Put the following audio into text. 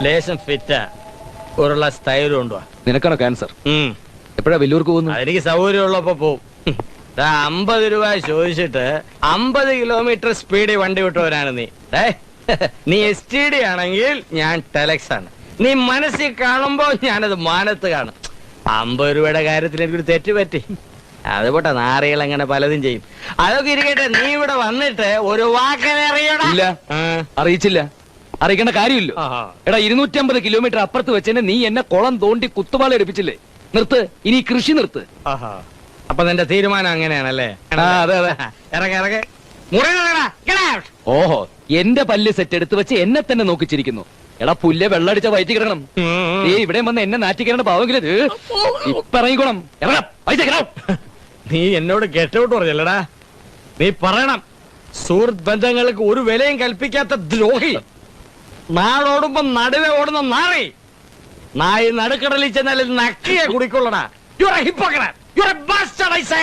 ലേശം ഫിറ്റാ, ഒരു ഗ്ലാസ് തൈര് കൊണ്ടുവാ. നിനക്കാണോ ക്യാൻസർ? എപ്പോഴാ വെല്ലൂർക്ക് പോകുന്നു? എനിക്ക് സൗകര്യമുള്ളപ്പോ പോവും. 50 രൂപ ചോദിച്ചിട്ട് 50 കിലോമീറ്റർ സ്പീഡിൽ വണ്ടി വിട്ടവരാണ് നീ. നീ STD ആണെങ്കിൽ ഞാൻ ടെലക്സ് ആണ്. നീ മനസ്സിൽ കാണുമ്പോ ഞാനത് മാനത്ത് കാണും. 50 രൂപയുടെ കാര്യത്തിൽ എനിക്കൊരു തെറ്റ് പറ്റി. അതുപോട്ടെ, നാറികൾ അങ്ങനെ പലതും ചെയ്യും. അതൊക്കെ ഇരിക്കട്ടെ, നീ ഇവിടെ വന്നിട്ട് ഒരു വാക്കിനെ ഇല്ല, അറിയിച്ചില്ല. അറിയിക്കേണ്ട കാര്യമില്ല. എടാ, 250 കിലോമീറ്റർ അപ്പുറത്ത് വെച്ചെന്നെ നീ എന്നെ കുളം തോണ്ടി കുത്തുപാള എടുപ്പിച്ചില്ലേ? നിർത്ത്, ഇനി കൃഷി നിർത്ത്. അപ്പൊ നിന്റെ തീരുമാനം അങ്ങനെയാണല്ലേ? അതെ അതെ. ഇറങ്ങ. ഓഹോ, എന്റെ പല്ല് സെറ്റ് എടുത്ത് വെച്ച് എന്നെ തന്നെ നോക്കിച്ചിരിക്കുന്നു. എടാ പുല്ലെ, വെള്ളടിച്ച വയറ്റി കിടക്കണം. നീ ഇവിടെ വന്ന് എന്നെ നാറ്റിക്കേണ്ട പാവെങ്കിലും ഇപ്പൊ ഇറങ്ങിക്കോണം. നീ എന്നോട് ഗെറ്റൗട്ട് പറഞ്ഞല്ലടാ. നീ പറയണം, സുഹൃത്ത് ബന്ധങ്ങൾക്ക് ഒരു വിലയും കൽപ്പിക്കാത്ത ദ്രോഹി, നാടോടുമ്പോ നടുവെ ഓടുന്ന നാറി, നായി നടുക്കടലിൽ ചെന്നാൽ നക്കിയെ കുടിക്കൊള്ളടാ. You are a hypocrite, you are a bastard, I say.